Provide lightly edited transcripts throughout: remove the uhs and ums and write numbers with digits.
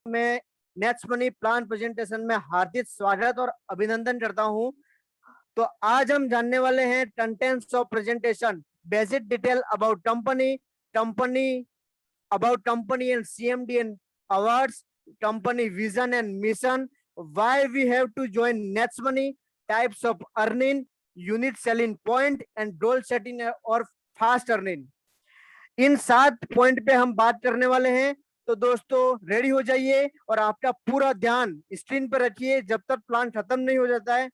मैं nets money plan presentation में हार्दिक स्वागत और अभिनंदन करता हूं। तो आज हम जानने वाले हैं contents of presentation, basic detail about company about company and CMD and awards, company vision and mission, why we have to join Nets Money, types of earning, unit selling point and goal setting और fast earning। इन 7 point पे हम बात करने वाले हैं। तो दोस्तों ready हो जाइए और आपका पूरा ध्यान स्क्रीन पर रखिए। जब तक प्लान खत्म नहीं हो जाता है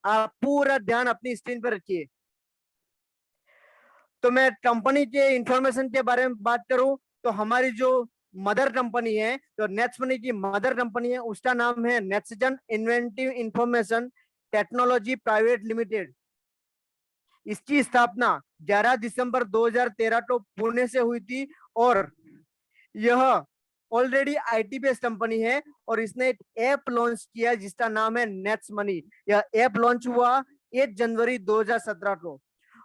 आप पूरा ध्यान अपनी स्क्रीन पर रखिए। तो मैं कंपनी के इंफॉर्मेशन के बारे में बात करूं तो हमारी जो मदर कंपनी है, जो नेट्स मनी की मदर कंपनी है, उसका नाम है Nexgen inventive information technology private limited. इसकी स्थापना 11 दिसंबर 2013 को पुणे से हुई थी और यह ऑलरेडी आईटी बेस्ड कंपनी है और इसने एक ऐप लॉन्च किया जिसका नाम है नेट्स मनी। यह ऐप लॉन्च हुआ 1 जनवरी 2017 को।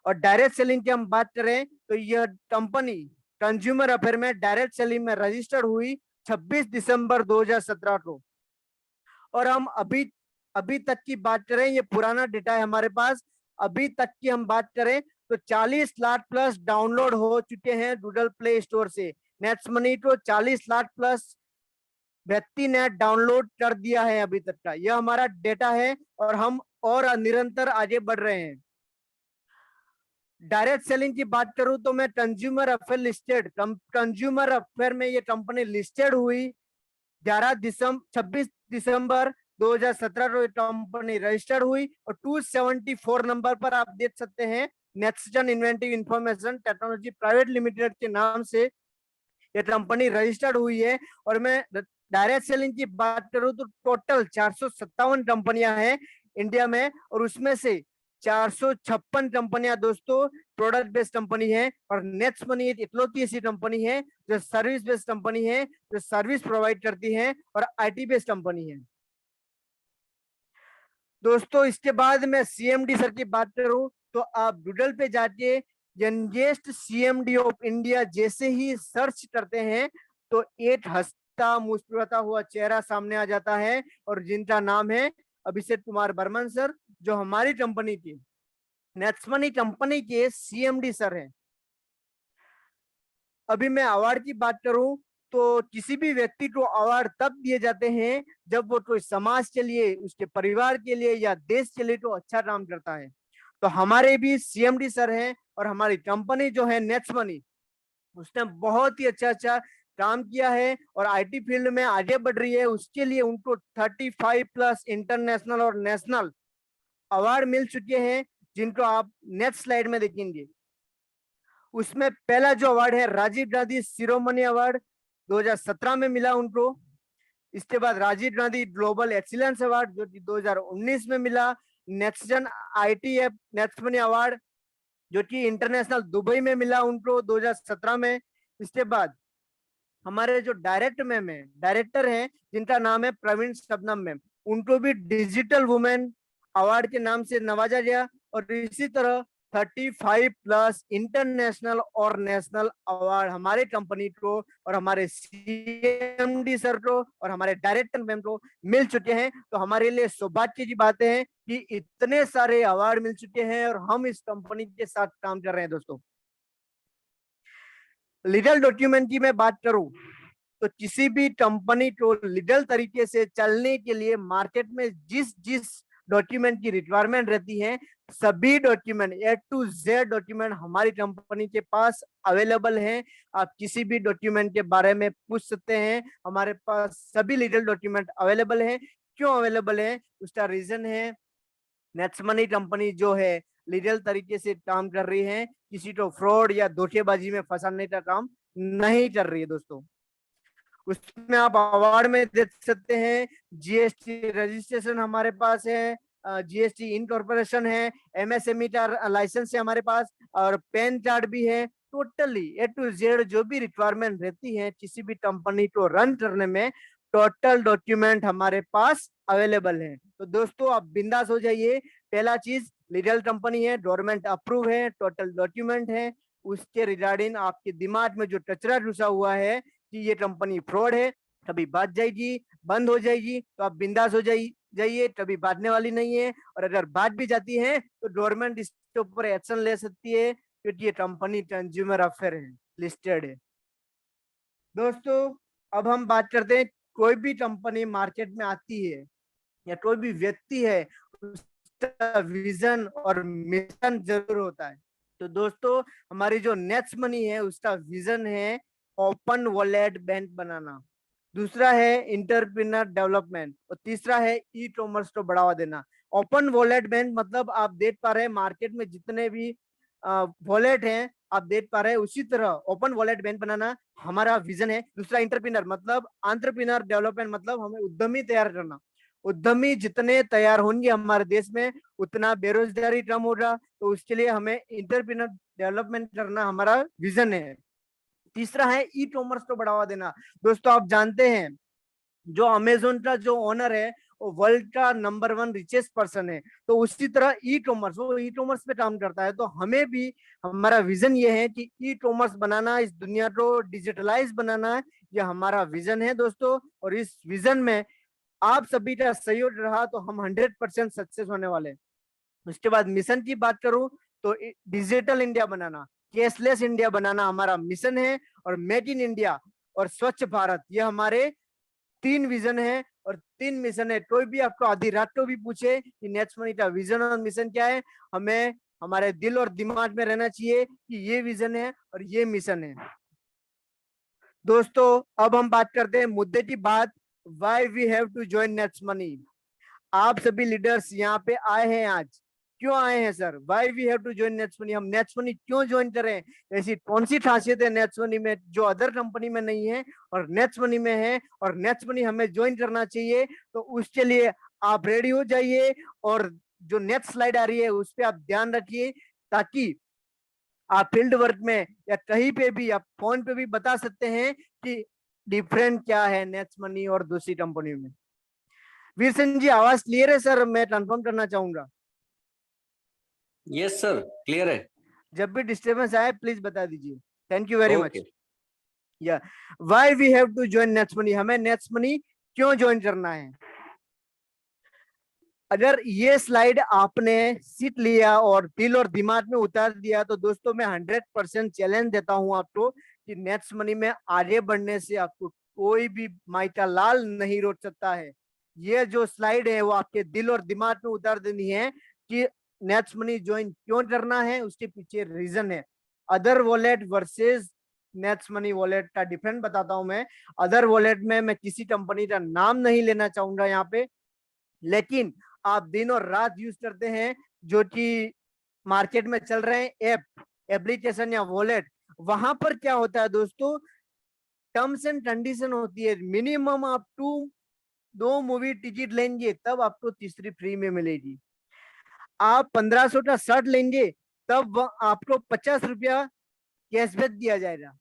और डायरेक्ट सेलिंग की हम बात करें तो यह कंपनी कंज्यूमर अफेयर में डायरेक्ट सेलिंग में रजिस्टर्ड हुई 26 दिसंबर 2017 को। और हम अभी तक की बात करें, ये पुराना डेटा है हमारे पास, अभी तक की हम बात करें तो 40 लाख प्लस डाउनलोड हो चुके हैं गूगल प्ले स्टोर से। नेट्स मनी को 40 लाख प्लस व्यक्ति ने डाउनलोड कर दिया है अभी तक का। यह हमारा डेटा है और हम और निरंतर आगे बढ़ रहे हैं। डायरेक्ट सेलिंग की बात करूं तो मैं कंज्यूमर अफेयर में ये कंपनी लिस्टेड हुई 26 दिसंबर 2017 को कंपनी रजिस्टर्ड हुई और 274 नंबर पर आप देख सकते हैं Nexgen inventive information technology private limited के नाम से ये कंपनी रजिस्टर्ड हुई है। और मैं डायरेक्ट सेलिंग की बात करूं तो टोटल 457 कंपनियां हैं इंडिया में और उसमें से 456 कंपनियां दोस्तों प्रोडक्ट बेस्ड कंपनी है और नेट्स मनी एक इकलौती ऐसी कंपनी है जो सर्विस बेस्ड कंपनी है, जो सर्विस प्रोवाइड करती है और आईटी बेस्ड कंपनी है दोस्तों। इसके बाद मैं सीएमडी सर की बात करूं तो आप गूगल पे जाके यंगेस्ट सीएमडी ऑफ इंडिया जैसे ही सर्च करते हैं तो एक हंसता मुस्कुराता हुआ चेहरा सामने आ जाता है और जिनका नाम है अभिषेक कुमार बर्मन सर, जो हमारी कंपनी की नेट्स मनी कंपनी के सीएमडी सर हैं। अभी मैं अवार्ड की बात करूं तो किसी भी व्यक्ति को अवार्ड तब दिए जाते हैं जब वो कोई समाज के लिए, उसके परिवार के लिए या देश के लिए तो अच्छा काम करता है। तो हमारे भी सीएमडी सर हैं और हमारी कंपनी जो है नेट्स मनी, उसने बहुत ही अच्छा काम किया है और आईटी फील्ड में आगे बढ़ रही है। उसके लिए उनको 35 प्लस इंटरनेशनल और नेशनल अवार्ड मिल चुके हैं जिनको आप नेक्स्ट स्लाइड में देखेंगे। उसमें पहला जो अवार्ड है राजीव गांधी शिरोमणि अवार्ड 2017 में मिला उनको। इसके बाद Rajiv Gandhi global excellence award जो कि 2019 में मिला। Nexgen IT app Nets Money award जो कि इंटरनेशनल दुबई में मिला उनको 2017 में। इसके बाद हमारे जो डायरेक्टर हैं जिनका नाम है प्रवीण शबनम मैम, उनको भी डिजिटल वुमेन अवार्ड के नाम से नवाजा गया। और इसी तरह 35 प्लस इंटरनेशनल और नेशनल अवार्ड हमारे कंपनी को और हमारे सीएमडी सर को और हमारे डायरेक्टर मैम को मिल चुके हैं। तो हमारे लिए सौभाग्य की बात है कि इतने सारे अवार्ड मिल चुके हैं और हम इस कंपनी के साथ काम कर रहे हैं दोस्तों। लीगल डॉक्यूमेंट की मैं बात करूं तो किसी भी कंपनी को लीगल तरीके से चलने के लिए मार्केट में जिस डॉक्यूमेंट की रिक्वायरमेंट रहती है, सभी document A to Z document हमारी कंपनी के पास अवेलेबल हैं। आप किसी भी डॉक्यूमेंट के बारे में पूछ सकते हैं, हमारे पास सभी लीगल डॉक्यूमेंट अवेलेबल हैं। क्यों अवेलेबल है उसका रीजन है नेट्स मनी कंपनी जो है लीगल तरीके से काम कर रही है, किसी को फ्रॉड या धोखेबाजी में फंसाने का काम नहीं कर रही है दोस्तों। उसमें आप अवार्ड में देख सकते हैं जीएसटी रजिस्ट्रेशन हमारे पास है, जीएसटी इनकॉर्पोरेशन है, एमएसएमई का लाइसेंस है हमारे पास और पैन कार्ड भी है। टोटली A to Z जो भी रिक्वायरमेंट रहती है किसी भी कंपनी को रन करने में, टोटल डॉक्यूमेंट हमारे पास अवेलेबल है। तो दोस्तों आप बिंदास हो जाइए। पहला चीज लीगल कंपनी है, गवर्नमेंट अप्रूव है, टोटल डॉक्यूमेंट है। उसके रिगार्डिंग आपके दिमाग में जो कचरा घुसा हुआ है कि ये कंपनी फ्रॉड है, कभी बात जाएगी, बंद हो जाएगी, तो आप बिंदास हो जाइए, कभी बांटने वाली नहीं है। और अगर बात भी जाती है तो गवर्नमेंट इसके ऊपर एक्शन ले सकती है, क्योंकि ये कंपनी कंज्यूमर अफेयर है, लिस्टेड है। दोस्तों, अब हम बात करते हैं, कोई भी कंपनी मार्केट में आती है या कोई भी व्यक्ति है, उसका विजन और मिशन जरूर होता है। तो दोस्तों, हमारी जो नेक्स्ट मनी है उसका विजन है ओपन वॉलेट बैंक बनाना, दूसरा है इंटरप्रेन्योर डेवलपमेंट, और तीसरा है ई कॉमर्स को बढ़ावा देना। ओपन वॉलेट बैंक मतलब आप देख पा रहे हैं मार्केट में जितने भी वॉलेट हैं, आप देख पा रहे हैं, उसी तरह ओपन वॉलेट बैंक बनाना हमारा विजन है। दूसरा इंटरप्रेन्योर मतलब एंटरप्रेन्योर डेवलपमेंट, मतलब हमें उद्यमी तैयार करना। उद्यमी जितने तैयार होंगे हमारे देश में, उतना बेरोजगारी कम होगा, तो उसके लिए हमें इंटरप्रेन्योर डेवलपमेंट करना हमारा विजन है। तीसरा है ई कॉमर्स को बढ़ावा देना। दोस्तों, आप जानते हैं जो अमेजोन का जो ओनर है वो वर्ल्ड का नंबर 1 रिचेस्ट पर्सन है, तो उसी तरह ई कॉमर्स, वो ई कॉमर्स पे काम करता है। तो हमें भी, हमारा विजन ये है कि ई कॉमर्स बनाना, इस दुनिया को डिजिटलाइज बनाना, ये हमारा विजन है दोस्तों। और इस विजन में आप सभी का सहयोग रहा तो हम 100% सक्सेस होने वाले हैं। उसके बाद मिशन की बात करूं तो डिजिटल इंडिया बनाना, कैशलेस इंडिया बनाना हमारा मिशन है। और मेक इन इंडिया और स्वच्छ भारत, ये हमारे 3 विजन है और 3 मिशन है। कोई भी आपको आधी रात को भी पूछे कि नेक्स्ट मनी का विजन और मिशन क्या है, हमें हमारे दिल और दिमाग में रहना चाहिए कि ये विजन है और ये मिशन है। दोस्तों, अब हम बात करते हैं मुद्दे की बात, why we have to join Next Money. आप सभी लीडर्स यहाँ पे आए हैं आज, क्यों आए हैं sir? Why we have to join Next Money, हम नेक्स्ट मनी क्यों ज्वाइन करें? ऐसी कौन सी खासियत है नेक्स्ट मनी में जो अदर कंपनी में नहीं है और नेक्स्ट मनी में है, और नेक्स्ट मनी हमें ज्वाइन करना चाहिए? तो उसके लिए आप रेडी हो जाइए, और जो नेक्स्ट स्लाइड आ रही है उस पर आप ध्यान रखिए, ताकि आप फील्ड वर्क में या कहीं पे भी आप फोन पे भी बता सकते हैं कि डिफरेंट क्या है नेक्स्ट मनी और दूसरी कंपनी में। वीर सिंह जी, आवाज क्लियर है सर? मैं कंफर्म करना चाहूंगा। यस सर, क्लियर है। जब भी डिस्टर्बेंस आए प्लीज बता दीजिए। Thank you very much. Okay. या why we have to join Next Money, हमें नेक्स्ट मनी क्यों ज्वाइन करना है? अगर ये स्लाइड आपने सीख लिया और दिल और दिमाग में उतार दिया, तो दोस्तों मैं 100% चैलेंज देता हूं आपको कि नेक्स्ट मनी में आगे बढ़ने से आपको कोई भी माइका लाल नहीं रोक सकता है। ये जो स्लाइड है वो आपके दिल और दिमाग में उतार देनी है कि नेक्स्ट मनी ज्वाइन क्यों करना है, उसके पीछे रीजन है। Other wallet versus next money wallet का डिफरेंस बताता हूं मैं। अदर वॉलेट में मैं किसी कंपनी का नाम नहीं लेना चाहूंगा यहाँ पे, लेकिन आप दिन और रात यूज करते हैं जो कि मार्केट में चल रहे हैं ऐप, एप्लीकेशन या वॉलेट, वहां पर क्या होता है दोस्तों, टर्म्स एंड कंडीशन होती है। मिनिमम आप 2 मूवी टिकट लेंगे तब आपको तीसरी फ्री में मिलेगी। आप 1500 का शर्ट लेंगे तब आपको 50 रुपया कैशबैक दिया जाएगा।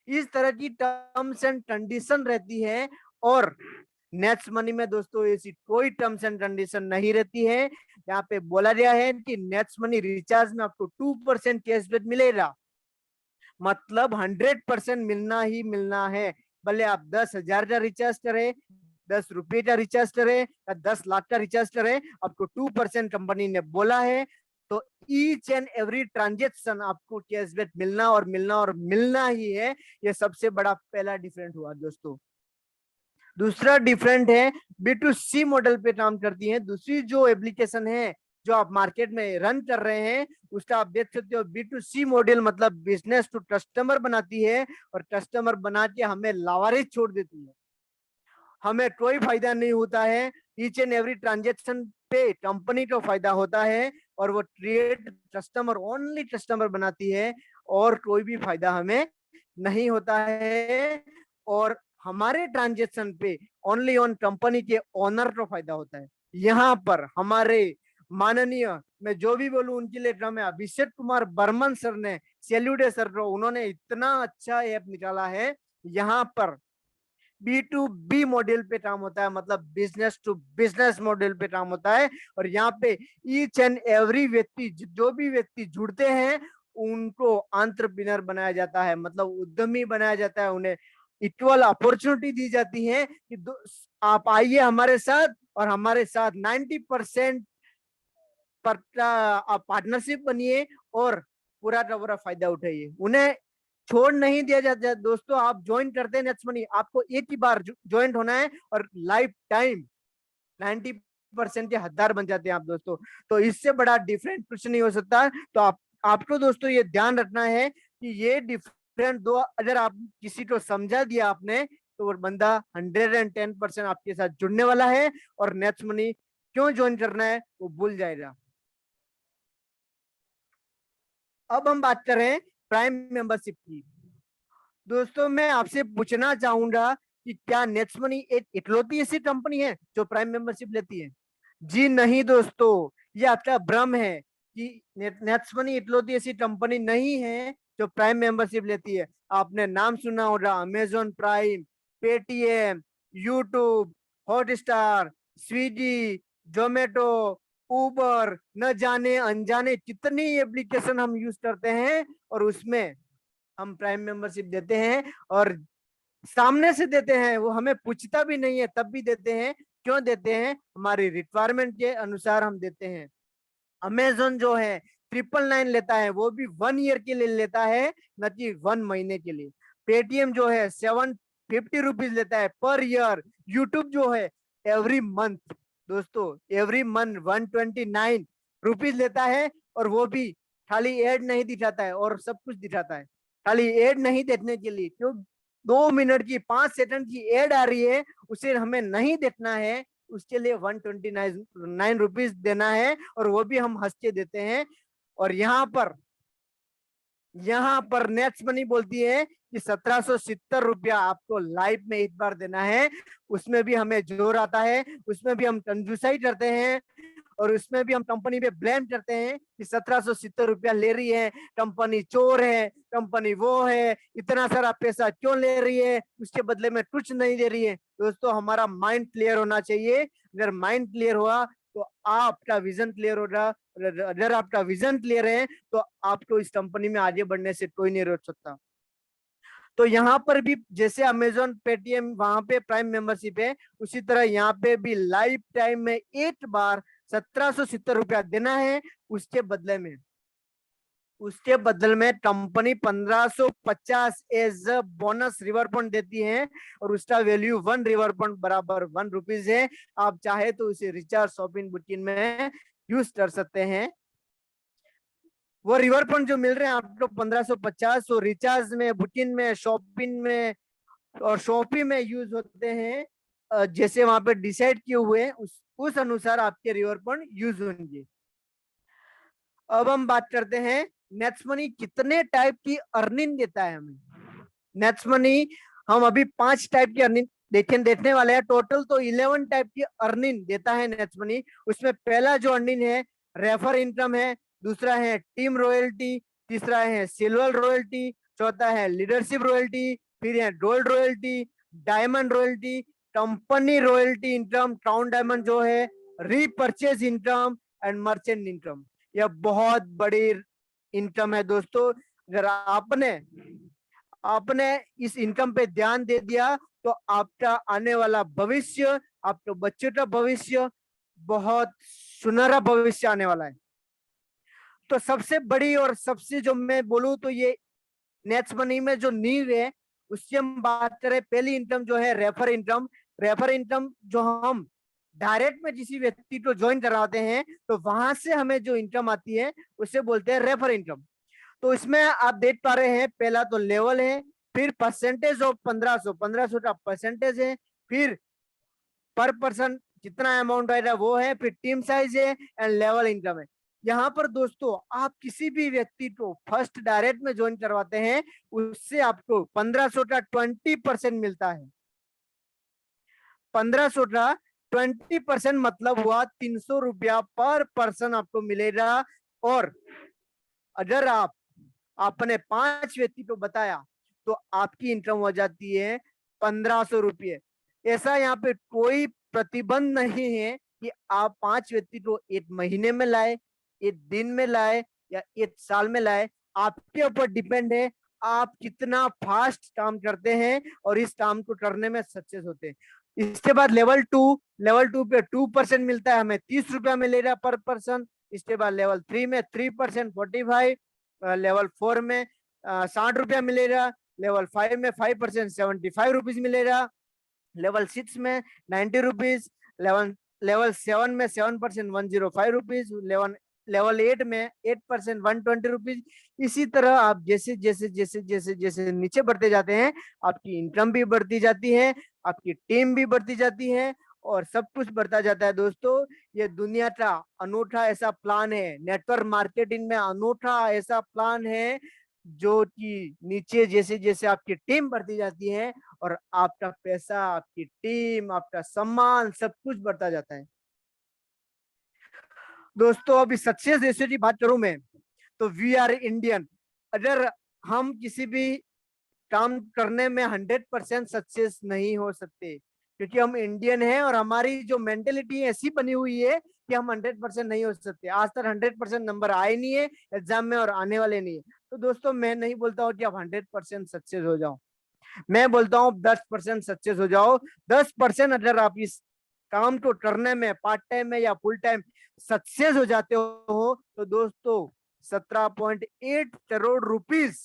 इस तरह की टर्म्स एंड कंडीशन रहती है। और नेक्स्ट मनी में दोस्तों ऐसी कोई टर्म्स एंड कंडीशन नहीं रहती है। यहाँ पे बोला गया है कि नेक्स्ट मनी रिचार्ज में आपको 2% कैशबैक मिलेगा, मतलब 100% मिलना ही मिलना है। भले आप 10,000 का रिचार्ज करें, 10 रुपए का रिचार्ज करें या 10 लाख का रिचार्ज करें, आपको 2% कंपनी ने बोला है। तो ईच एंड एवरी ट्रांजेक्शन आपको कैशबैक मिलना और मिलना और मिलना ही है। ये सबसे बड़ा पहला डिफरेंट हुआ दोस्तों। दूसरा डिफरेंट है, B2C मॉडल पे काम करती है। दूसरी जो एप्लीकेशन है जो आप मार्केट में रन कर रहे हैं, उसका आप देख सकते हो B2C मॉडल मतलब बिजनेस टू कस्टमर बनाती है, और कस्टमर बना के हमें लावारिस छोड़ देती है। हमें कोई फायदा नहीं होता है, ईच एंड एवरी ट्रांजेक्शन पे कंपनी को फायदा होता है, और वो क्रिएट कस्टमर, ओनली कस्टमर बनाती है, और कोई भी फायदा हमें नहीं होता है। और हमारे ट्रांजेक्शन पे ओनली ऑन कंपनी के ओनर को फायदा होता है। यहाँ पर हमारे माननीय, मैं जो भी बोलूं उनके लिए ड्रम है, अभिषेक कुमार बर्मन सर ने, सैल्यूट है सर को, उन्होंने इतना अच्छा ऐप निकाला है। यहाँ पर B2B मॉडल पे काम होता है, मतलब बिजनेस टू बिजनेस मॉडल पे काम होता है। और यहाँ पे ईच एंड एवरी व्यक्ति, जो भी व्यक्ति जुड़ते हैं उनको एंटरप्रेन्योर बनाया जाता है, मतलब उद्यमी बनाया जाता है, उन्हें इक्वल अपॉर्चुनिटी दी जाती है कि आप आइए हमारे साथ और हमारे साथ 90% पर आप पार्टनरशिप बनिए और पूरा का पूरा फायदा उठाइए। उन्हें छोड़ नहीं दिया जाता दोस्तों। आप ज्वाइन करते हैं नेक्स्ट मनी, आपको एक ही बार ज्वाइन होना है और लाइफ टाइम 90% के हकदार बन जाते हैं आप दोस्तों। तो इससे बड़ा डिफरेंट कुछ नहीं हो सकता। तो आपको दोस्तों ये ध्यान रखना है कि ये डिफरेंट दो, अगर आप किसी को समझा दिया आपने तो वो बंदा 110% आपके साथ जुड़ने वाला है और नेक्स्ट मनी क्यों ज्वाइन करना है वो भूल जाएगा। अब हम बात कर रहे हैं प्राइम मेंबरशिप की। दोस्तों मैं आपसे पूछना चाहूंगा कि क्या नेक्स्ट मनी एक इकलौती ऐसी कंपनी है जो प्राइम मेंबरशिप लेती है? जी नहीं दोस्तों, ये आपका भ्रम है कि नेक्स्ट मनी इकलौती ऐसी कंपनी नहीं है जो प्राइम मेंबरशिप लेती है। आपने नाम सुना होगा Amazon Prime, Paytm, YouTube, Hotstar, Swiggy, Zomato, Uber, न जाने अनजाने कितनी एप्लीकेशन हम यूज करते हैं और उसमें हम प्राइम मेंबरशिप देते हैं और सामने से देते हैं। वो हमें पूछता भी नहीं है तब भी देते हैं। क्यों देते हैं? हमारी रिक्वायरमेंट के अनुसार हम देते हैं। अमेजोन जो है 999 लेता है, वो भी 1 ईयर के लिए लेता है, न कि 1 महीने के लिए। पेटीएम जो है 750 रुपीज लेता है पर ईयर। यूट्यूब जो है एवरी मंथ दोस्तों, एवरी मंथ 129 रुपीज लेता है और वो भी खाली एड नहीं दिखाता है और सब कुछ दिखाता है, खाली एड नहीं देखने के लिए। क्यों? 2 मिनट की 5 सेकंड की एड आ रही है, उसे हमें नहीं देखना है, उसके लिए 129 रुपीज देना है और वो भी हम हंस के देते हैं। और यहाँ पर नेक्स्ट मनी बोलती है कि 1770 रुपया आपको लाइफ में एक बार देना है। उसमें भी हमें जोर आता है, उसमें भी हम कंजूसाई करते हैं और उसमें भी हम कंपनी पे ब्लेम करते हैं कि 1770 रुपया ले रही है, कंपनी चोर है, कंपनी वो है, इतना सारा पैसा क्यों ले रही है, उसके बदले में कुछ नहीं दे रही है। दोस्तों हमारा माइंड क्लियर होना चाहिए। अगर माइंड क्लियर हुआ तो आपका विजन क्लियर होगा। अगर आपका विजन क्लियर है तो आपको इस कंपनी में आगे बढ़ने से कोई नहीं रोक सकता। तो यहाँ पर भी जैसे अमेजोन, पेटीएम वहां पे प्राइम मेंबरशिप है, उसी तरह यहाँ पे भी लाइफ टाइम में एक बार 1770 रुपया देना है। उसके बदले में company 1550 as bonus reward point देती है और उसका वैल्यू 1 रिवर पॉइंट बराबर 1 रुपीज है। आप चाहे तो उसे रिचार्ज शॉपिंग बुकिंग में यूज कर सकते हैं। वो रिवर पॉइंट जो मिल रहे हैं आपको 1550, वो रिचार्ज में, बुकिंग में, शॉपिंग में और शॉपिंग में यूज होते हैं। जैसे वहां पे डिसाइड किए हुए हैं उस अनुसार आपके रिवर पॉइंट यूज होंगे। अब हम बात करते हैं नेक्स्ट मनी कितने टाइप की अर्निंग देता है हमें। नेक्स्ट मनी हम अभी 5 टाइप की अर्निंग देखने वाले हैं। टोटल तो 11 टाइप की अर्निंग देता है नेक्स्ट मनी। उसमें पहला जो अर्निंग है रेफर इनकम है, दूसरा है टीम रॉयल्टी, तीसरा है सिल्वर रॉयल्टी, चौथा है लीडरशिप रॉयल्टी, फिर है gold royalty, diamond royalty, company royalty income, crown diamond जो है, repurchase income and merchant income. यह बहुत बड़ी इनकम है दोस्तों। अगर आपने आपने इस इनकम पे ध्यान दे दिया तो आपका आने वाला भविष्य, आपके बच्चों का भविष्य, बहुत सुनहरा भविष्य आने वाला है। तो सबसे बड़ी और सबसे जो मैं बोलूं तो ये नेक्स्ट मनी में जो नींव है उसकी हम बात करें। पहली इनकम जो है रेफर इनकम। रेफर इनकम जो हम डायरेक्ट में किसी व्यक्ति को ज्वाइन कराते हैं तो वहां से हमें जो इनकम आती है उसे बोलते हैं रेफर इनकम। तो इसमें आप देख पा रहे हैं पहला तो लेवल है, फिर परसेंटेज ऑफ 1500 का परसेंटेज है, फिर पर पर्सन कितना अमाउंट आएगा वो है, फिर टीम साइज है एंड लेवल इनकम है। यहाँ पर दोस्तों आप किसी भी व्यक्ति को फर्स्ट डायरेक्ट में ज्वाइन करवाते हैं उससे आपको 1500 का 20% मिलता है। 1500 का 20% मतलब हुआ 300 रुपया पर पर्सन आपको मिलेगा। और अगर आपने 5 व्यक्ति को बताया तो आपकी इनकम हो जाती है 1500 रुपये। ऐसा यहाँ पे कोई प्रतिबंध नहीं है कि आप 5 व्यक्ति को 1 महीने में लाए, 1 दिन में लाए या 1 साल में लाए। आपके ऊपर डिपेंड है आप कितना फास्ट काम करते हैं और इस काम को करने में सक्सेस होते हैं। इसके बाद लेवल 2 पे 2% मिलता है, हमें 30 रुपया मिलेगा पर पर्सन। इसके बाद लेवल 3 में 3% 45, लेवल 4 में 60 रुपया मिलेगा, लेवल 5 में 5% 75 रुपीज मिलेगा, लेवल 6 में 90 रुपीज, लेवल 7 में 7% 105 रुपीज, लेवल 8 में 8% 120 रुपीज। इसी तरह आप जैसे जैसे जैसे जैसे जैसे नीचे बढ़ते जाते हैं, आपकी इनकम भी बढ़ती जाती है, आपकी टीम भी बढ़ती जाती है और सब कुछ बढ़ता जाता है। दोस्तों, ये दुनिया का अनूठा ऐसा प्लान है, नेटवर्क मार्केटिंग में अनूठा ऐसा प्लान है, जो कि नीचे जैसे जैसे आपकी टीम बढ़ती जाती है और आपका पैसा, आपकी टीम, आपका सम्मान, सब कुछ बढ़ता जाता है। दोस्तों, अभी सक्सेस रेशियो की बात करूं मैं, तो वी आर इंडियन। अगर हम किसी भी काम करने में 100% सक्सेस नहीं हो सकते, क्योंकि हम इंडियन हैं और हमारी जो मेंटेलिटी ऐसी बनी हुई है कि हम 100% नहीं हो सकते। आज तक 100% नंबर आए नहीं है एग्जाम में और आने वाले नहीं है। तो दोस्तों, मैं नहीं बोलता हूँ कि आप 100% सक्सेस हो जाओ, मैं बोलता हूँ 10% सक्सेस हो जाओ। 10% अगर आप इस काम को करने में पार्ट टाइम में या फुल टाइम सक्सेस हो जाते हो, तो दोस्तों 17.8 करोड़ रुपीज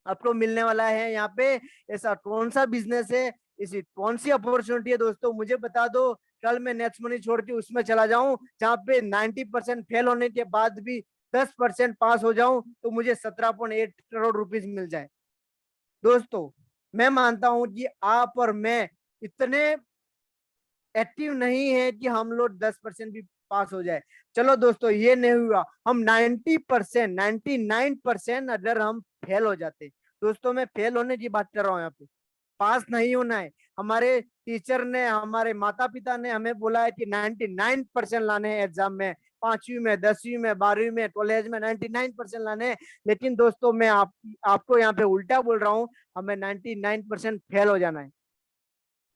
आपको मिलने वाला है यहाँ पे। ऐसा कौन सा बिजनेस है, इसी कौन सी अपॉर्चुनिटी है दोस्तों, मुझे बता दो। कल मैं नेक्स्ट मनी छोड़ के उसमें चला जाऊं जहाँ पे 90% फेल होने के बाद भी 10% पास हो जाऊं, तो मुझे 17.8 करोड़ रुपीज मिल जाए। दोस्तों, मैं मानता हूं कि आप और मैं इतने एक्टिव नहीं है कि हम लोग 10% भी पास हो जाए। चलो दोस्तों, ये नहीं हुआ, हम 90%, 99% अगर हम फेल हो जाते। दोस्तों, मैं फेल होने की बात कर रहा हूँ यहाँ पे, पास नहीं होना है। हमारे टीचर ने, हमारे माता पिता ने हमें बोला है कि 99% लाने हैं एग्जाम में, 5वीं में, 10वीं में, 12वीं में, कॉलेज में 99% लाने हैं। लेकिन दोस्तों, मैं आपको यहाँ पे उल्टा बोल रहा हूँ, हमें 99% फेल हो जाना है।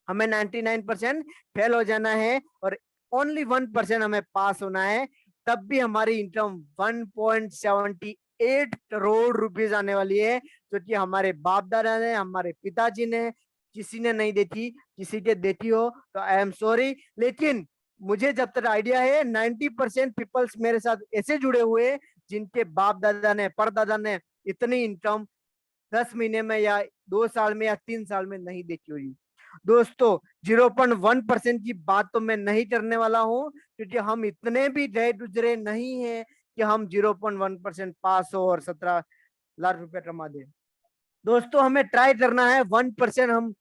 हमें 99% फेल हो जाना है और ओनली 1% हमें पास होना है। तब भी हमारी इनकम 1.78 करोड़ रुपीज आने वाली है, जो कि हमारे बाप दादा ने, हमारे पिताजी ने, किसी ने नहीं देखी। किसी के देखी हो तो आई एम सॉरी, लेकिन मुझे जब तक आइडिया है 90% पीपल्स मेरे साथ ऐसे जुड़े हुए जिनके बाप दादा ने, परदादा ने इतनी इनकम 10 महीने में या 2 साल में या 3 साल में नहीं देखी हुई। दोस्तों, 0.1% की बात तो मैं नहीं करने वाला हूं, क्योंकि हम इतने भी गए गुजरे नहीं है कि हम 0.1% पास हो और 17 लाख रुपए कमा दे। दोस्तों, हमें ट्राई करना है 1% हम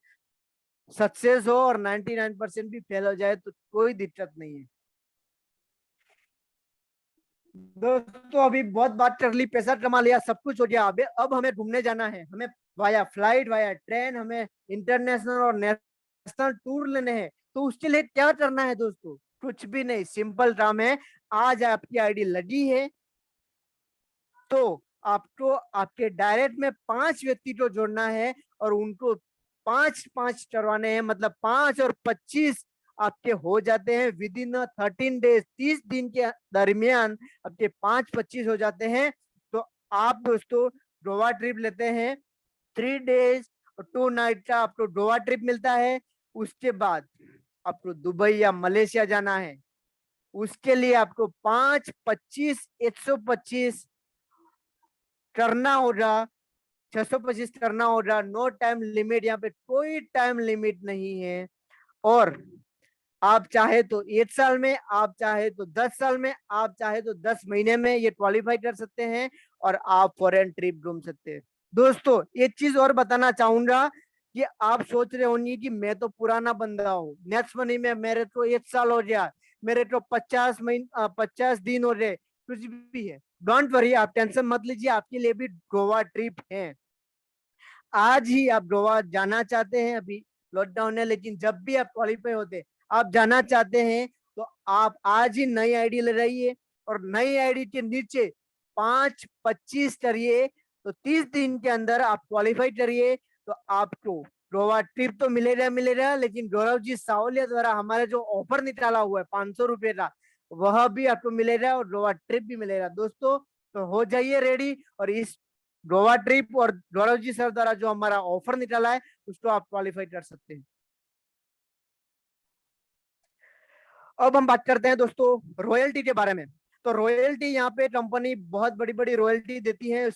सक्सेस हो और 99% भी फेल हो जाए तो कोई दिक्कत नहीं है। दोस्तों, अभी बहुत बात कर ली, पैसा कमा लिया, सब कुछ हो गया। अब हमें घूमने जाना है, हमें वाया फ्लाइट, वाया ट्रेन, हमें इंटरनेशनल और नेशनल टूर लेने हैं। तो उसके लिए क्या करना है दोस्तों? कुछ भी नहीं, सिंपल काम है। आज आपकी आईडी लगी है तो आपको आपके डायरेक्ट में 5 व्यक्ति को जोड़ना है और उनको 5-5 करवाने हैं, मतलब 5 और 25 आपके हो जाते हैं विद इन 13 डेज। 30 दिन के दरमियान आपके 5-25 हो जाते हैं। तो आप दोस्तों गोवा ट्रिप लेते हैं, 3 डेज और 2 नाइट का आपको गोवा ट्रिप मिलता है। उसके बाद आपको दुबई या मलेशिया जाना है, उसके लिए आपको 5-25 125 करना होगा, 625 करना होगा। नो टाइम लिमिट, यहाँ पे कोई टाइम लिमिट नहीं है। और आप चाहे तो 1 साल में, आप चाहे तो 10 साल में, आप चाहे तो 10 महीने में ये क्वालिफाई कर सकते हैं और आप फॉरेन ट्रिप घूम सकते हैं। दोस्तों, एक चीज और बताना चाहूंगा कि आप सोच रहे होंगे कि मैं तो पुराना बंदा हूँ, नेक्स्ट मनी में मेरे को 1 साल हो गया, मेरे को 50 दिन हो गए, कुछ भी है। डोंट वरी, आप टेंशन मत लीजिए, आपके लिए भी गोवा ट्रिप है। आज ही आप गोवा जाना चाहते हैं, अभी लॉकडाउन है, लेकिन जब भी आप क्वालिफाई होते, आप जाना चाहते हैं, तो आप आज ही नई आईडी ले रहिए और नई आईडी के नीचे 5-25 करिए। तो 30 दिन के अंदर आप क्वालिफाई करिए तो आपको गोवा ट्रिप तो मिलेगा, लेकिन गौरव जी सावलिया द्वारा हमारे जो ऑफर निकाला हुआ है 500 रुपए का, वह भी आपको मिलेगा और गोवा ट्रिप भी मिलेगा। दोस्तों, तो हो जाइए रेडी और इस गोवा ट्रिप और गौरव जी सर द्वारा जो हमारा ऑफर निकाला है उसको आप क्वालिफाई कर सकते हैं। अब हम बात करते हैं दोस्तों रॉयल्टी के बारे में। तो रॉयल्टी यहाँ पे कंपनी बहुत बड़ी बड़ी रॉयल्टी देती है।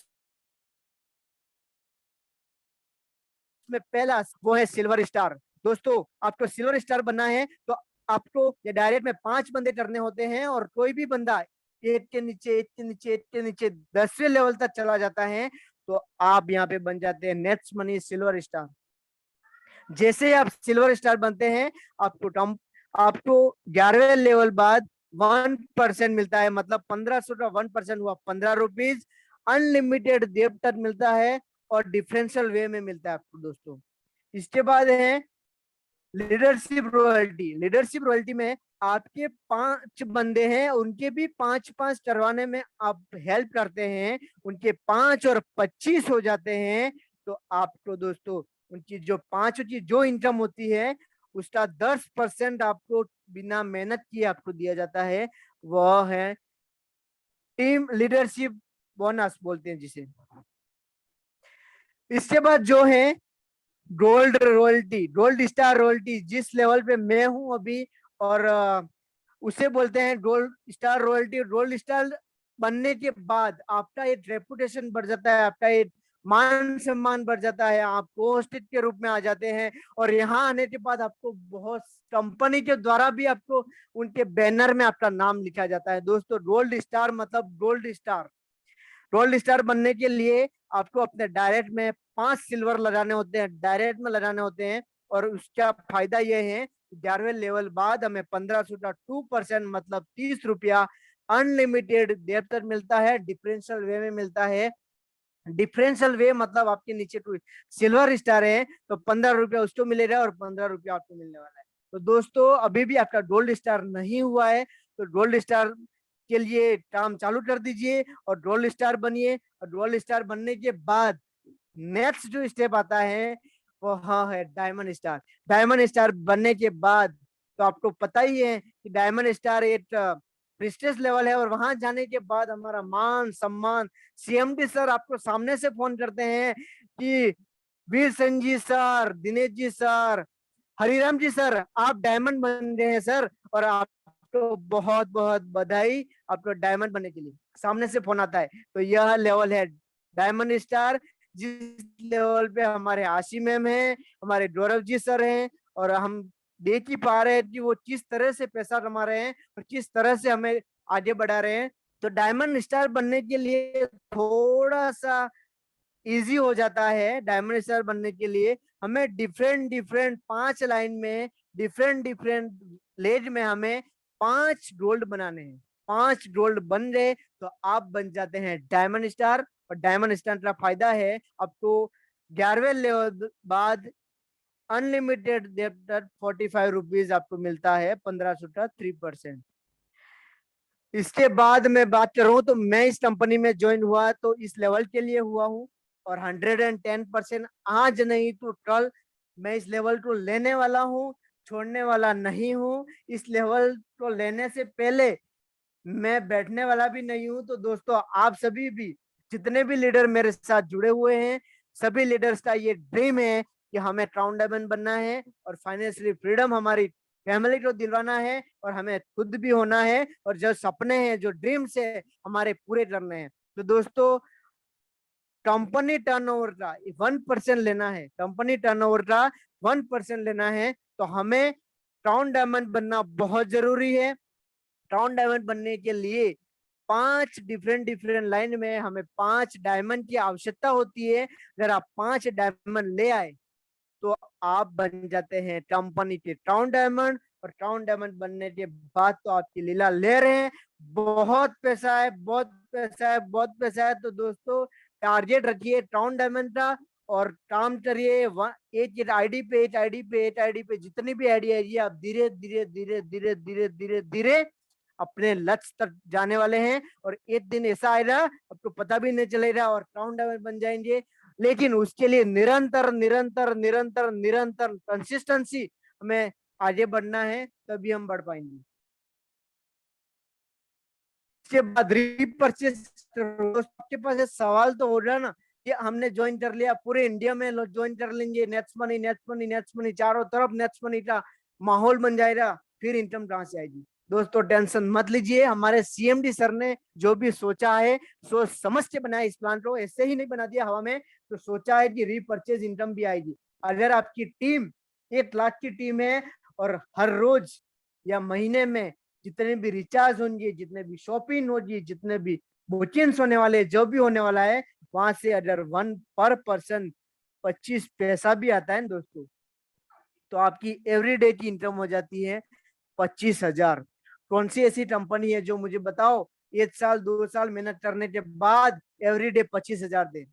उसमें पहला वो है सिल्वर स्टार। दोस्तों आपको सिल्वर स्टार बनना है तो आपको ये डायरेक्ट में 5 बंदे करने होते हैं, और कोई भी बंदा 8 के नीचे 8 के नीचे 8 के नीचे 10वें लेवल तक चला जाता है तो आप यहाँ पे बन जाते हैं नेक्स्ट मनी सिल्वर स्टार। जैसे आप सिल्वर स्टार बनते हैं आपको 11वें लेवल बाद 1% मिलता है, मतलब 1500 का 1% हुआ 15 रुपीज। अनलिमिटेड देव तक मिलता है और डिफरेंशियल वे में मिलता है आपको दोस्तों। इसके बाद है लीडरशिप रॉयल्टी। लीडरशिप रॉयल्टी में आपके 5 बंदे हैं, उनके भी 5-5 करवाने में आप हेल्प करते हैं, उनके 5 और 25 हो जाते हैं तो आपको दोस्तों उनकी जो 5 की जो इनकम होती है उसका 10% आपको बिना मेहनत किए आपको दिया जाता है। वह है टीम लीडरशिप बोनस बोलते हैं जिसे। इसके बाद जो है gold royalty, gold star royalty, जिस लेवल पे मैं हूं अभी, और उसे बोलते हैं gold star royalty. Gold star बनने के बाद आपका एक रेपुटेशन बढ़ जाता है, आपका एक मान सम्मान बढ़ जाता है, आप पोस्टेड के रूप में आ जाते हैं, और यहाँ आने के बाद आपको बहुत कंपनी के द्वारा भी आपको उनके बैनर में आपका नाम लिखा जाता है। दोस्तों गोल्ड स्टार मतलब गोल्ड स्टार। गोल्ड स्टार बनने के लिए आपको अपने डायरेक्ट में 5 सिल्वर लगाने होते हैं, डायरेक्ट में लगाने होते हैं, और उसका फायदा यह है 11वें लेवल बाद हमें 1500 का 2% मतलब 30 रुपया अनलिमिटेड देर तक मिलता है, डिफरेंशियल वे में मिलता है। डिफरेंशियल वे मतलब आपके नीचे कोई सिल्वर स्टार है तो 15 रुपया उसको मिलेगा और 15 रुपया आपको मिलने वाला है। तो दोस्तों अभी भी आपका गोल्ड स्टार नहीं हुआ है तो गोल्ड स्टार के लिए काम चालू कर दीजिए और गोल्ड स्टार बनिए। और गोल्ड स्टार बनने के बाद नेक्स्ट जो स्टेप आता है वो हाँ है डायमंड स्टार। डायमंड स्टार बनने के बाद तो आपको पता ही है कि डायमंड स्टार एक प्रेस्टिज लेवल है, और वहां जाने के बाद हमारा मान सम्मान, सीएमडी सर आपको सामने से फोन करते हैं कि वीर सिंह जी सर, दिनेश जी सर, हरिराम जी सर, आप डायमंड बन गए हैं सर, और आपको बहुत बहुत बधाई आपको डायमंड बनने के लिए, सामने से फोन आता है। तो यह लेवल है डायमंड स्टार, जिस लेवल पे हमारे आशी मैम है, हमारे गौरव जी सर हैं, और हम देख ही पा रहे हैं कि वो किस तरह से पैसा कमा रहे हैं और किस तरह से हमें आगे बढ़ा रहे हैं। तो डायमंड स्टार बनने के लिए थोड़ा सा इजी हो जाता है। डायमंड स्टार बनने के लिए हमें डिफरेंट डिफरेंट 5 लाइन में डिफरेंट डिफरेंट लेज में हमें 5 गोल्ड बनाने हैं। 5 गोल्ड बन गए तो आप बन जाते हैं डायमंड स्टार। और डायमंड स्टार का फायदा है आपको 11वें लेवल बाद अनलिमिटेड 45 रुपीज आपको मिलता है, 1500 का 3%। इसके बाद मैं बात करूं तो मैं इस कंपनी में ज्वाइन हुआ तो इस लेवल के लिए हुआ हूं, और 110% आज नहीं तो कल मैं इस लेवल को लेने वाला हूं, छोड़ने वाला नहीं हूं। इस लेवल को लेने से पहले मैं बैठने वाला भी नहीं हूं। तो दोस्तों आप सभी भी जितने भी लीडर मेरे साथ जुड़े हुए हैं, सभी लीडर्स का ये ड्रीम है कि हमें क्राउन डायमंड बनना है और फाइनेंशियली फ्रीडम हमारी फैमिली को दिलवाना है, और हमें खुद भी होना है, और जो सपने हैं जो ड्रीम्स है हमारे पूरे करने हैं। तो दोस्तों कंपनी टर्नओवर का 1% लेना है, कंपनी टर्नओवर का 1% लेना है, तो हमें क्राउन डायमंड बनना बहुत जरूरी है। क्राउन डायमंड बनने के लिए 5 डिफरेंट डिफरेंट लाइन में हमें 5 डायमंड की आवश्यकता होती है। अगर आप 5 डायमंड ले आए तो आप बन जाते हैं कंपनी के क्राउन डायमंड, और क्राउन डायमंड बनने के बाद तो आपकी लीला ले रहे हैं। बहुत पैसा है, बहुत पैसा है, बहुत पैसा है। तो दोस्तों टारगेट रखिए क्राउन डायमंड का और काम करिए। एक आईडी पे एक आईडी पे एक आईडी पे जितनी भी आईडी आएगी आप धीरे धीरे धीरे धीरे धीरे धीरे धीरे अपने लक्ष्य तक जाने वाले हैं, और एक दिन ऐसा आएगा आपको पता भी नहीं चलेगा और क्राउन डायमंड बन जाएंगे। लेकिन उसके लिए निरंतर निरंतर निरंतर निरंतर कंसिस्टेंसी हमें आगे बढ़ना है, तभी हम बढ़ पाएंगे। इसके बाद रीपरचेस, आपके पास सवाल तो हो रहा ना ये हमने ज्वाइन कर लिया, पूरे इंडिया में लोग ज्वाइन कर लेंगे, nets money nets money nets money, चारों तरफ नेट्स मनी का माहौल बन जाएगा, फिर इनकम कहां से आएगी? दोस्तों टेंशन मत लीजिए, हमारे सीएमडी सर ने जो भी सोचा है सोच समझ के बनाया इस प्लान को, ऐसे ही नहीं बना दिया हवा में। तो सोचा है कि रीपरचेज इनकम भी आएगी। अगर आपकी टीम 1 लाख की टीम है और हर रोज या महीने में जितने भी रिचार्ज होंगे, जितने भी शॉपिंग होगी, जितने भी बुकिंग्स होने वाले, जो भी होने वाला है, वहां से अगर 1 पर पर्सन 25 पैसा भी आता है दोस्तों, तो आपकी एवरीडे की इनकम हो जाती है 25,000। कौन सी ऐसी कंपनी है जो मुझे बताओ 1 साल 2 साल मेहनत करने के बाद एवरीडे 25,000 दे?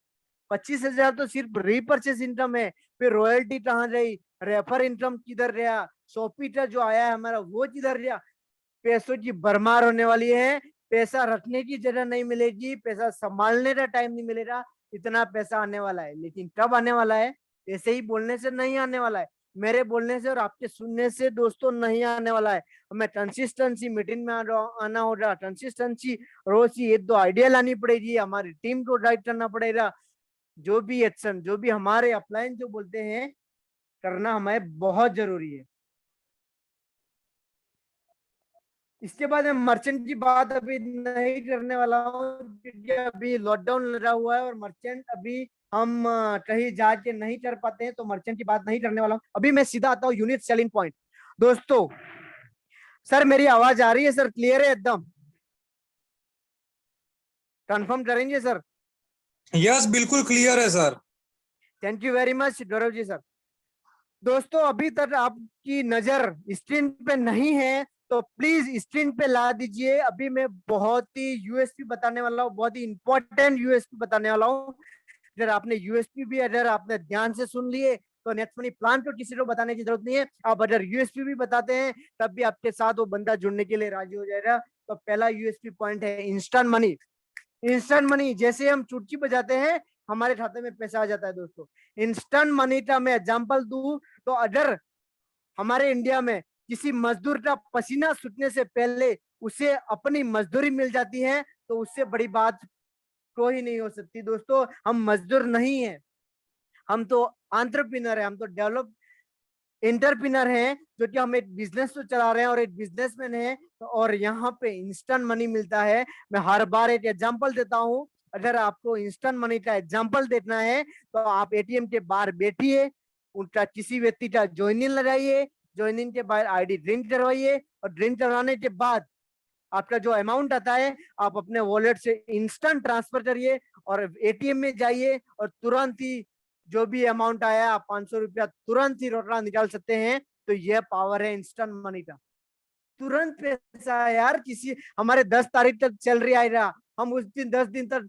25,000 तो सिर्फ रीपर्चेस इनकम है। फिर रॉयल्टी कहाँ रही, रेफर इनकम किधर रहा, शॉपीटर जो आया है हमारा वो किधर रहा? पैसों की भरमार होने वाली है, पैसा रखने की जगह नहीं मिलेगी, पैसा संभालने का टाइम नहीं मिलेगा, इतना पैसा आने वाला है। लेकिन कब आने वाला है? ऐसे ही बोलने से नहीं आने वाला है, मेरे बोलने से और आपके सुनने से दोस्तों नहीं आने वाला है। हमें कंसिस्टेंसी मीटिंग में आना होगा, कंसिस्टेंसी रोज की 1-2 आइडिया लानी पड़ेगी, हमारी टीम को गाइड करना पड़ेगा, जो भी एक्शन, जो भी हमारे अपलाइन जो बोलते हैं करना हमें बहुत जरूरी है। इसके बाद मैं मर्चेंट की बात अभी नहीं करने वाला हूँ, क्योंकि अभी लॉकडाउन लगा हुआ है और मर्चेंट अभी हम कहीं जाके नहीं कर पाते हैं, तो मर्चेंट की बात नहीं करने वाला हूँ। अभी मैं सीधा आता हूँ यूनिक सेलिंग पॉइंट। दोस्तों सर मेरी आवाज आ रही है सर? क्लियर है एकदम? कंफर्म करेंगे सर? यस, बिल्कुल क्लियर है sir. Thank you very much Gaurav ji sir. दोस्तों अभी तक आपकी नजर स्क्रीन पे नहीं है तो प्लीज स्क्रीन पे ला दीजिए। अभी मैं बहुत ही यूएसपी बताने वाला हूँ, बहुत ही इंपॉर्टेंट यूएसपी बताने वाला हूँ। अगर आपने यूएसपी भी अगर आपने ध्यान से सुन लिए तो नेक्स्ट मनी प्लान तो किसी को बताने की जरूरत नहीं है। आप अगर यूएसपी भी बताते हैं तब भी आपके साथ वो बंदा जुड़ने के लिए राजी हो जाएगा। तो पहला यूएसपी पॉइंट है इंस्टेंट मनी। इंस्टेंट मनी, जैसे हम चुटकी बजाते हैं हमारे खाते में पैसा आ जाता है दोस्तों। इंस्टेंट मनी का मैं एग्जांपल दूं तो अगर हमारे इंडिया में किसी मजदूर का पसीना छूटने से पहले उसे अपनी मजदूरी मिल जाती है तो उससे बड़ी बात कोई नहीं हो सकती दोस्तों। हम मजदूर नहीं है, हम तो एंटरप्रेन्योर है, हम तो डेवलप एंटरप्रेन्योर हैं, जो कि हम एक बिजनेस तो चला रहे हैं और एक बिजनेसमैन है, और यहाँ पे इंस्टेंट मनी मिलता है। मैं हर बार एक एग्जांपल देता हूँ। अगर आपको इंस्टेंट मनी का एग्जांपल देखना है तो आप एटीएम के बाहर बैठिए, उनका किसी व्यक्ति का ज्वाइनिंग लगाइए, ज्वाइनिंग के बाद आईडी ड्रिंक करवाइए, और ड्रिंक करवाने के बाद आपका जो अमाउंट आता है आप अपने वॉलेट से इंस्टेंट ट्रांसफर करिए और एटीएम में जाइए, और तुरंत ही जो भी अमाउंट आया आप 500 रुपया तुरंत ही रोकड़ा निकाल सकते हैं। तो यह पावर है इंस्टेंट मनी का। तुरंत पैसा यार, किसी हमारे 10 तारीख तक सैलरी आएगा, हम उस दिन 10 दिन तक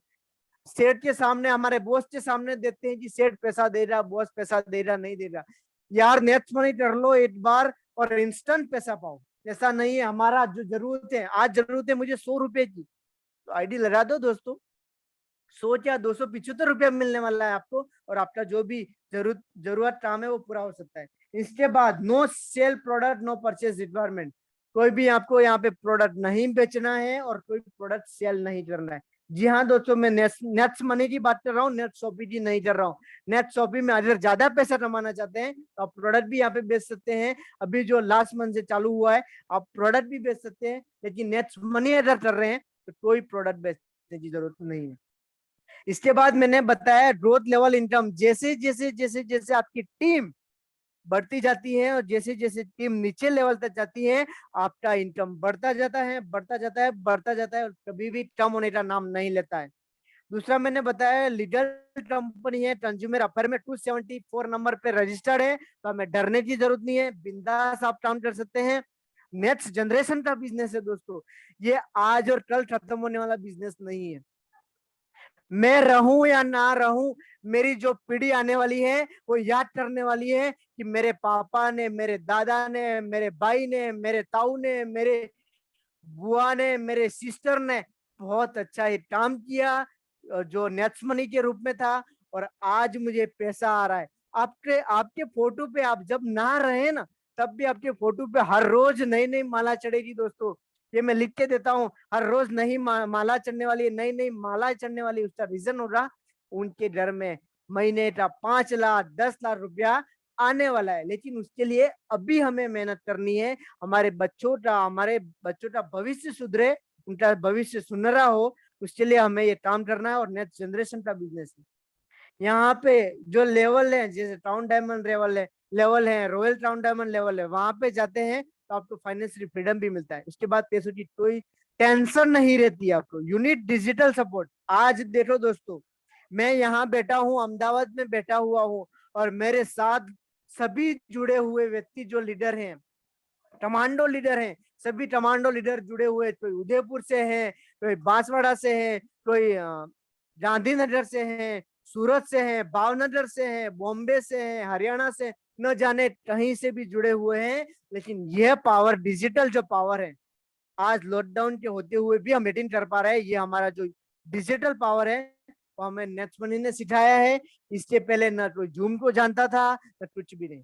सेठ के सामने, हमारे बॉस के सामने देते हैं कि सेठ पैसा दे रहा, बॉस पैसा दे रहा, नहीं दे रहा। यार नेक्स्ट मनी कर लो एक बार और इंस्टेंट पैसा पाओ। ऐसा नहीं है, हमारा जो जरूरत है, आज जरूरत है मुझे 100 रुपए की, तो आईडी लगा दो दोस्तों, 100 क्या 275 रुपया मिलने वाला है आपको, और आपका जो भी जरूरत काम है वो पूरा हो सकता है। इसके बाद no sale product no purchase requirement. कोई भी आपको यहाँ पे प्रोडक्ट नहीं बेचना है और कोई प्रोडक्ट सेल नहीं करना है। जी हाँ दोस्तों, मैं नेट्स मनी की बात कर रहा हूँ, नेट शॉपिंग की नहीं कर रहा हूँ। नेट शॉपिंग में अगर ज्यादा पैसा कमाना चाहते हैं तो आप प्रोडक्ट भी यहाँ पे बेच सकते हैं। अभी जो लास्ट मंथ से चालू हुआ है आप प्रोडक्ट भी बेच सकते हैं, लेकिन नेट्स मनी अगर कर रहे हैं तो कोई प्रोडक्ट बेचने की जरूरत नहीं है। इसके बाद मैंने बताया ग्रोथ लेवल इनकम। जैसे जैसे जैसे जैसे आपकी टीम बढ़ती जाती है और जैसे जैसे टीम नीचे लेवल तक जाती है आपका इनकम बढ़ता जाता है, बढ़ता जाता है, बढ़ता जाता है, और कभी भी कम होने का नाम नहीं लेता है। दूसरा मैंने बताया लीडर कंपनी है, कंज्यूमर अफेयर में 274 नंबर पे रजिस्टर्ड है, तो हमें डरने की जरूरत नहीं है, बिंदास आप काम कर सकते हैं। नेक्स्ट जनरेशन का बिजनेस है दोस्तों, ये आज और कल खत्म होने वाला बिजनेस नहीं है। मैं रहूं या ना रहूं, मेरी जो पीढ़ी आने वाली है वो याद करने वाली है कि मेरे पापा ने, मेरे दादा ने, मेरे भाई ने, मेरे ताऊ ने, मेरे बुआ ने, मेरे सिस्टर ने बहुत अच्छा ये काम किया जो नेट्स मनी के रूप में था, और आज मुझे पैसा आ रहा है। आपके आपके फोटो पे आप जब ना रहे ना तब भी आपके फोटो पे हर रोज नई नई माला चढ़ेगी दोस्तों। ये मैं लिख के देता हूँ, हर रोज नई माला चढ़ने वाली है, नई नई माला चढ़ने वाली। उसका रीजन होगा उनके घर में महीने का 5 लाख 10 लाख रुपया आने वाला है, लेकिन उसके लिए अभी हमें मेहनत करनी है। हमारे बच्चों का भविष्य सुधरे, उनका भविष्य सुनहरा हो, उसके लिए हमें ये काम करना है और नेक्स्ट जनरेशन का बिजनेस है। यहाँ पे जो लेवल है, जैसे टाउन डायमंड लेवल है, रॉयल टाउन डायमंड लेवल है, वहां पे जाते हैं तो आपको फाइनेंशियल फ्रीडम भी मिलता है। उसके बाद पैसों की कोई टेंशन नहीं रहती है आपको। Unit digital support. आज देखो दोस्तों, मैं यहाँ बैठा हूँ, अहमदाबाद में बैठा हुआ हूँ, और मेरे साथ सभी जुड़े हुए व्यक्ति जो लीडर हैं, कमांडो लीडर हैं, सभी कमांडो लीडर जुड़े हुए, कोई उदयपुर से है, कोई बांसवाड़ा से है, कोई गांधीनगर से है, सूरत से है, भावनगर से है, बॉम्बे से है, हरियाणा से, न जाने कहीं से भी जुड़े हुए हैं। लेकिन यह पावर, डिजिटल जो पावर है, आज लॉकडाउन के होते हुए भी हम मीटिंग कर पा रहे हैं। ये हमारा जो डिजिटल पावर है, वो हमें नेक्स्ट मनी ने सिखाया है। इससे पहले न कोई जूम को जानता था, न कुछ भी नहीं।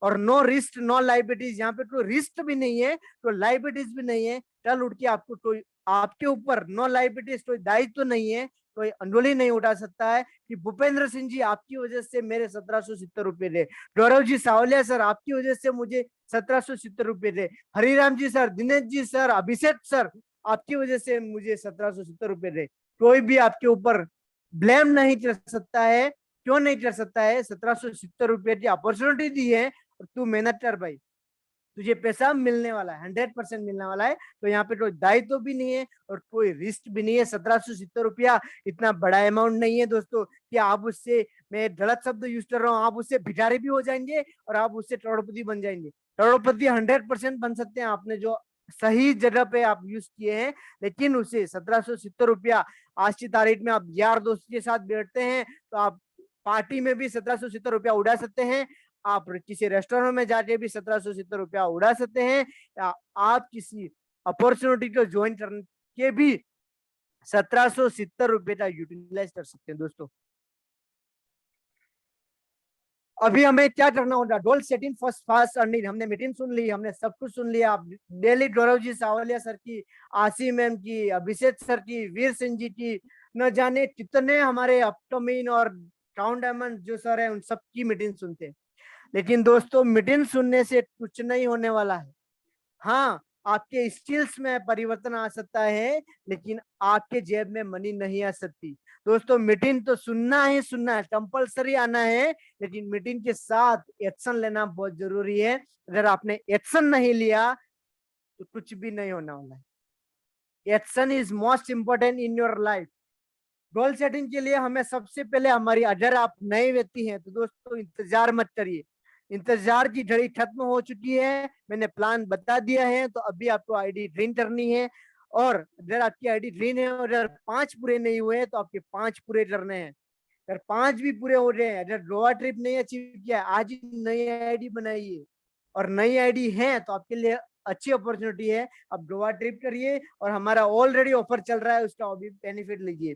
और नो रिस्क नो लाइबिलिटीज, यहाँ पे कोई रिस्क भी नहीं है, कोई लाइबिलिटीज भी नहीं है। कल उठ के आपको कोई, आपके ऊपर नो लाइबिलिटीज, कोई दायित्व तो नहीं है, कोई अंडोली नहीं उठा सकता है कि भूपेंद्र सिंह जी आपकी वजह से मेरे 1770 रुपए दे, गौरव जी सावलिया सर आपकी वजह से मुझे 1770 रुपए दे, हरिराम जी सर, दिनेश जी सर, अभिषेक सर आपकी वजह से मुझे 1770 रुपए दे। कोई भी आपके ऊपर ब्लेम नहीं कर सकता है। क्यों नहीं कर सकता है? 1770 रुपए की अपॉर्चुनिटी दी है, और तू मेहनत कर भाई, तुझे पैसा मिलने वाला है, 100% मिलने वाला है। तो यहाँ पे कोई दायित्व भी नहीं है और कोई रिस्क भी नहीं है। 1770 रुपया इतना बड़ा अमाउंट नहीं है दोस्तों कि आप उससे, मैं गलत शब्द यूज कर रहा हूँ, आप उससे भिखारी भी हो जाएंगे और आप उससे करोड़पति बन जाएंगे। करोड़पति 100% बन सकते हैं, आपने जो सही जगह पे आप यूज किए हैं। लेकिन उसे 1770 रुपया, आज की तारीख में आप यार दोस्त के साथ बैठते हैं तो आप पार्टी में भी 1770 रुपया उड़ा सकते हैं, आप किसी रेस्टोरेंट में जाके भी 1770 रुपया उड़ा सकते हैं, या आप किसी अपॉर्चुनिटी को ज्वाइन करके भी 1770 रुपए का यूटिलाइज कर सकते हैं दोस्तों। अभी हमें क्या करना होगा? Goal setting first fast earning. हमने मीटिंग सुन ली, हमने सब कुछ सुन लिया। आप डेली गौरव जी सावलिया सर की, आसी मैम की, अभिषेक सर की, वीर सिंह जी की, न जाने कितने हमारे अपकमिंग और टाउन डायमंड जो सर है, उन सब की मीटिंग सुनते हैं। लेकिन दोस्तों, मीटिंग सुनने से कुछ नहीं होने वाला है। हाँ, आपके स्किल्स में परिवर्तन आ सकता है, लेकिन आपके जेब में मनी नहीं आ सकती। दोस्तों, मीटिंग तो सुनना ही सुनना है, कंपलसरी आना है, लेकिन मीटिंग के साथ एक्शन लेना बहुत जरूरी है। अगर आपने एक्शन नहीं लिया तो कुछ भी नहीं होने वाला है। Action is most important in your life. Goal setting के लिए हमें सबसे पहले हमारी, अगर आप नए व्यक्ति हैं तो दोस्तों इंतजार मत करिए, इंतजार की घड़ी खत्म हो चुकी है। मैंने प्लान बता दिया है, तो अभी आपको आईडी ड्रीन करनी है। और अगर आपकी आईडी ड्रीन है और अगर 5 पूरे नहीं हुए तो आपके 5 पूरे करने हैं। अगर 5 भी पूरे हो रहे हैं, अगर गोवा ट्रिप नहीं अचीव किया, आज ही नई आईडी बनाइए। और नई आईडी है तो आपके लिए अच्छी अपॉर्चुनिटी है, आप गोवा ट्रिप करिए, और हमारा ऑलरेडी ऑफर चल रहा है, उसका अभी बेनिफिट लीजिए।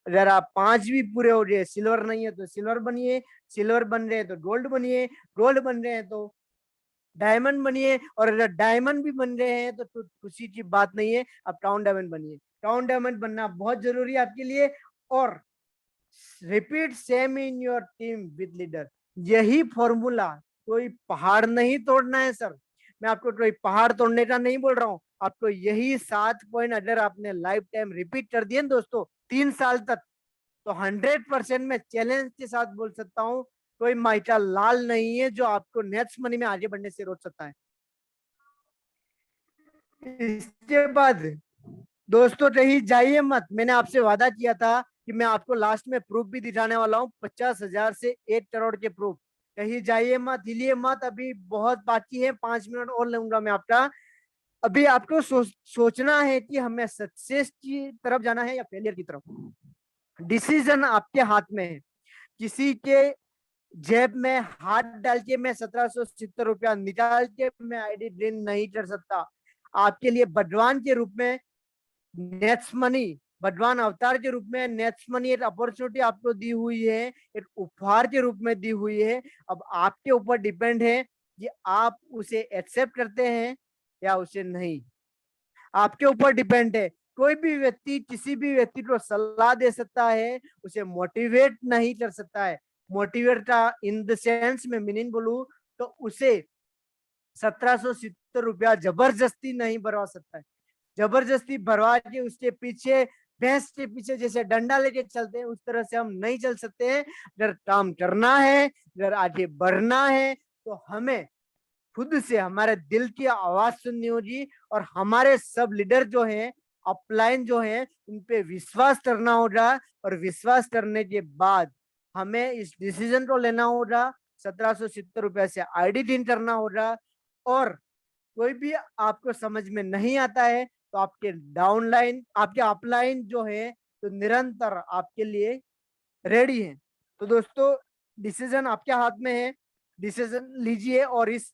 अगर आप 5 भी पूरे हो रहे, सिल्वर नहीं है तो सिल्वर बनिए, सिल्वर बन रहे हैं तो गोल्ड बनिए, गोल्ड बन रहे हैं तो डायमंड बनिए, और अगर डायमंड भी बन रहे हैं तो खुशी की बात नहीं है, आप टाउन डायमंड बनिए। टाउन डायमंड बनना बहुत जरूरी है आपके लिए। और repeat same in your team with leader, यही फॉर्मूला। कोई पहाड़ नहीं तोड़ना है सर, मैं आपको कोई पहाड़ तोड़ने का नहीं बोल रहा हूँ, आपको यही 7 पॉइंट अगर आपने लाइफ टाइम रिपीट कर दिए दोस्तों 3 साल तक, तो 100% मैं चैलेंज के साथ बोल सकता हूँ, कोई माइटा लाल नहीं है जो आपको नेक्स्ट मनी में आगे बढ़ने से रोक सकता है। इसके बाद दोस्तों कहीं जाइए मत, मैंने आपसे वादा किया था कि मैं आपको लास्ट में प्रूफ भी दिखाने वाला हूँ, 50,000 से 1 करोड़ के प्रूफ। कहीं जाइए मत, हिलिए मत, अभी बहुत बाकी है, 5 मिनट और लूंगा मैं आपका। अभी आपको सोचना है कि हमें सक्सेस की तरफ जाना है या फेलियर की तरफ। डिसीजन आपके हाथ में है। किसी के जेब में हाथ डाल के मैं 1770 रुपया निकाल के मैं आईडी ड्रेन नहीं कर सकता। आपके लिए भगवान के रूप में नेक्स्ट मनी, भगवान अवतार के रूप में नेक्स्ट मनी एक अपॉर्चुनिटी आपको दी हुई है, एक उपहार के रूप में दी हुई है। अब आपके ऊपर डिपेंड है कि आप उसे एक्सेप्ट करते हैं या उसे नहीं, आपके ऊपर डिपेंड है। कोई भी व्यक्ति किसी भी व्यक्ति को सलाह दे सकता है, उसे मोटिवेट नहीं कर सकता है। मोटिवेट का इन द सेंस में मीनिंग बोलूं तो उसे 1770 रुपया जबरदस्ती नहीं भरवा सकता है। जबरदस्ती भरवा के उसके पीछे, भैंस के पीछे जैसे डंडा लेके चलते हैं, उस तरह से हम नहीं चल सकते हैं। अगर काम करना है, अगर आगे बढ़ना है, तो हमें खुद से हमारे दिल की आवाज सुननी होगी और हमारे सब लीडर जो हैं, अपलाइन जो हैं, उन पे विश्वास करना होगा। और विश्वास करने के बाद हमें इस डिसीजन को लेना होगा। 1770 रुपया से आईडी करना होगा। और कोई भी आपको समझ में नहीं आता है तो आपके डाउनलाइन, आपके अपलाइन जो है, तो निरंतर आपके लिए रेडी है। तो दोस्तों, डिसीजन आपके हाथ में है। डिसीजन लीजिए और इस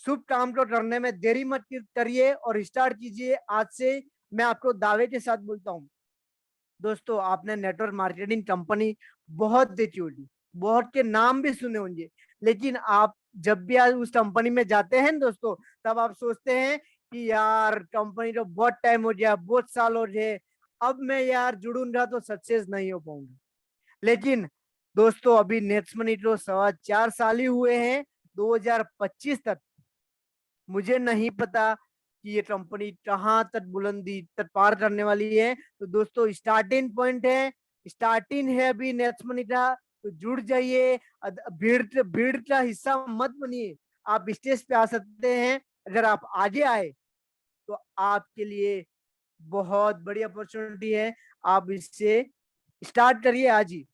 शुभ काम को करने में देरी मत करिए और स्टार्ट कीजिए आज से। मैं आपको दावे के साथ बोलता हूँ दोस्तों, आपने नेटवर्क मार्केटिंग कंपनी बहुत देखी होगी, बहुत के नाम भी सुने होंगे, लेकिन आप जब भी आज उस कंपनी में जाते हैं दोस्तों, तब आप सोचते हैं कि यार कंपनी तो बहुत टाइम हो गया, बहुत साल हो गए, अब मैं यार जुड़ूंगा तो सक्सेस नहीं हो पाऊंगा। लेकिन दोस्तों, अभी नेक्स्ट मनी तो 4.25 साल ही हुए हैं, 2025 तक। मुझे नहीं पता कि ये कंपनी कहाँ तक बुलंदी तक पार करने वाली है। तो दोस्तों, स्टार्टिंग पॉइंट है, स्टार्टिंग है अभी नेक्स्ट मनी का। तो जुड़ जाइए, भीड़ भीड़ का हिस्सा मत बनिए। आप स्टेज पे आ सकते हैं। अगर आप आगे आए तो आपके लिए बहुत बड़ी अपॉर्चुनिटी है। आप इससे स्टार्ट करिए आज ही।